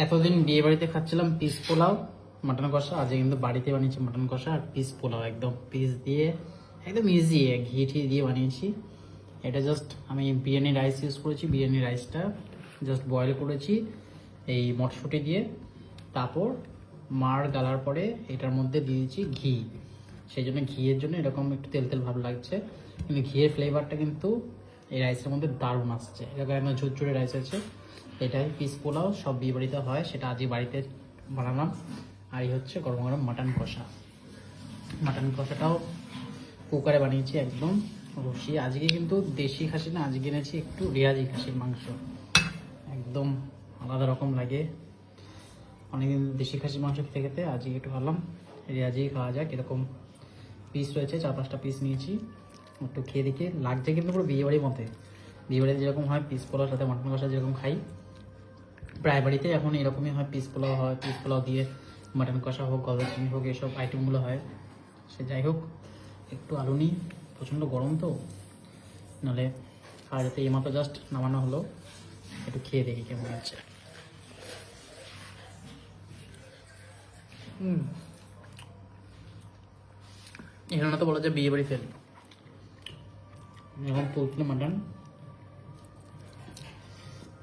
এতদিন বিয়ে বাড়িতে খাচ্ছিলাম পিস পোলাও মাটন কষা, আজকে কিন্তু বাড়িতে বানিয়েছি মাটন কষা আর পিস পোলাও, একদম পিস দিয়ে একদম ইজি ঘি ঠি দিয়ে বানিয়েছি। এটা জাস্ট আমি বিরিয়ানি রাইস ইউজ করেছি, বিরিয়ানি রাইসটা জাস্ট বয়েল করেছি এই মটরশুঁটি দিয়ে, তারপর মার গালার পরে এটার মধ্যে দিয়ে দিয়েছি ঘি, সেই জন্য ঘিয়ের জন্য এরকম একটু তেল তেল ভাব লাগছে, কিন্তু ঘিয়ের ফ্লেভারটা কিন্তু এই রাইসের মধ্যে দারুণ আসছে। এরকম একদম ঝুরঝুরে রাইস আছে। এটাই পিস পোলাও, সব বিয়ে বাড়িতে হয়, সেটা আজই বাড়িতে বানালাম। আর এই হচ্ছে গরম গরম মাটন কষা। মাটন কষাটাও কুকারে বানিয়েছি একদম রসি। আজকে কিন্তু দেশি খাসি না, আজকে এনেছি একটু রেয়াজি খাসির মাংস, একদম আলাদা রকম লাগে। অনেকদিন দেশি খাসির মাংস খেতে খেতে আজকে একটু ভাবলাম রেয়াজি খাওয়া যাক। এরকম পিস রয়েছে, 4-5টা পিস নিয়েছি, একটু খেয়ে দেখে লাগছে কিন্তু পুরো বিয়েবাড়ির মতে। বিয়েবাড়িতে যেরকম হয় পিস পোলাওর সাথে মাটন কষা যেরকম খাই, প্রায় বাড়িতে এখন এরকমই হয়, পিস পোলাও হয়, পিস পোলাও দিয়ে মাটন কষা হোক, গলদা চিংড়ি হোক, এসব আইটেমগুলো হয়। সে যাই হোক, একটু আলু নিই, প্রচণ্ড গরম তো, নাহলে খাওয়া যেতে। এইমাত্র জাস্ট নামানো হলো, একটু খেয়ে দেখি কেমন আছে। এখানে তো বলা যায় বিয়ে বাড়ি ফেল। এখন তুলছিল মাটন,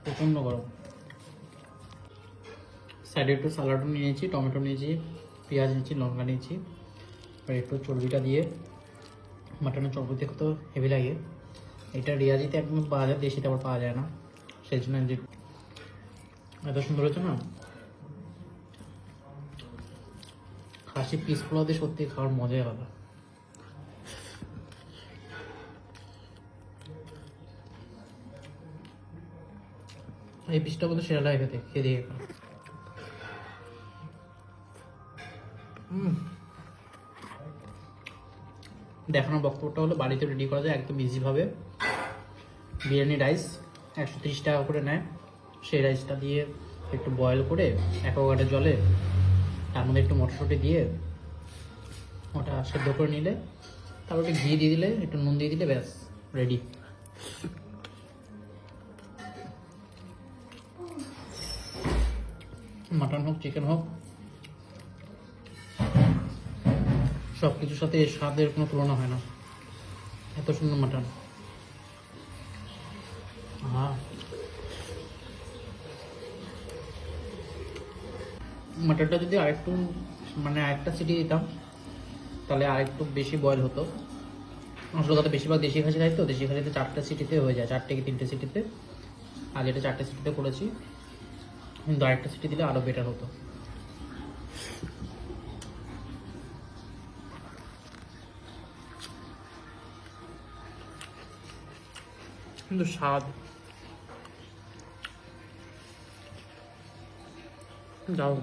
প্রচণ্ড গরম। সাইডে একটু স্যালাডও নিয়েছি, টমেটো নিয়েছি, পেঁয়াজ নিয়েছি, লঙ্কা নিয়েছি, আর একটু চর্বিটা দিয়ে মাটনের চর্বি দেখতে তো হেভি লাগে। এটা রিয়াজিতে একদম পাওয়া যায়, দেশিতে আবার পাওয়া যায় না, সেই জন্য যে এত সুন্দর হয়েছে না। খাসি পিস পোলাও দিয়ে সত্যি খাওয়ার মজাই আলাদা। এই পিসটা বলতে সেরা লাগে খেতে, খেয়ে দিয়ে দেখানোর বক্তব্যটা হলো বাড়িতে রেডি করা যায় একদম ইজিভাবে। বিরিয়ানি রাইস 130 টাকা করে নেয়, সেই রাইসটা দিয়ে একটু বয়েল করে অ্যাকোয়াগার্ডের জলে তার মধ্যে একটু মটরশুঁটি দিয়ে ওটা সেদ্ধ করে নিলে, তারপর একটু ঘি দিয়ে দিলে, একটু নুন দিয়ে দিলে, ব্যাস রেডি। মাটন হোক চিকেন হোক, সব কিছুর সাথে এর স্বাদের কোনো তুলনা হয় না, এত সুন্দর মাটন। মাটনটা যদি আরেকটু মানে আরেকটা সিটি দিতাম তাহলে আরেকটু বেশি বয়েল হতো। আসলে কথা বেশিরভাগ দেশি খাসি খাই তো, দেশি খাসিতে 4টে সিটিতে হয়ে যায়, 4টে কি 3টে সিটিতে। আজ এটা 4টে সিটিতে করেছি, কিন্তু আরেকটা সিটি দিলে আরও বেটার হতো। কিন্তু স্বাদ দাও।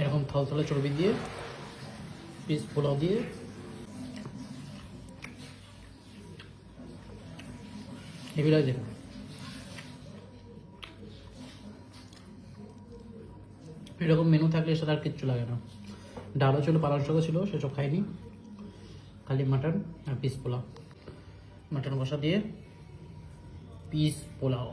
এরকম থলথলে চর্বি দিয়ে পিস পোলাও দিয়ে হেভি লাগে। এরকম মেনু থাকলে এর সাথে আর কিচ্ছু লাগে না। ডালও ছিল, পালং শাকও ছিল, সেসব খাইনি, খালি মাটন আর পিস পোলাও। মাটন কষা দিয়ে পিস পোলাও।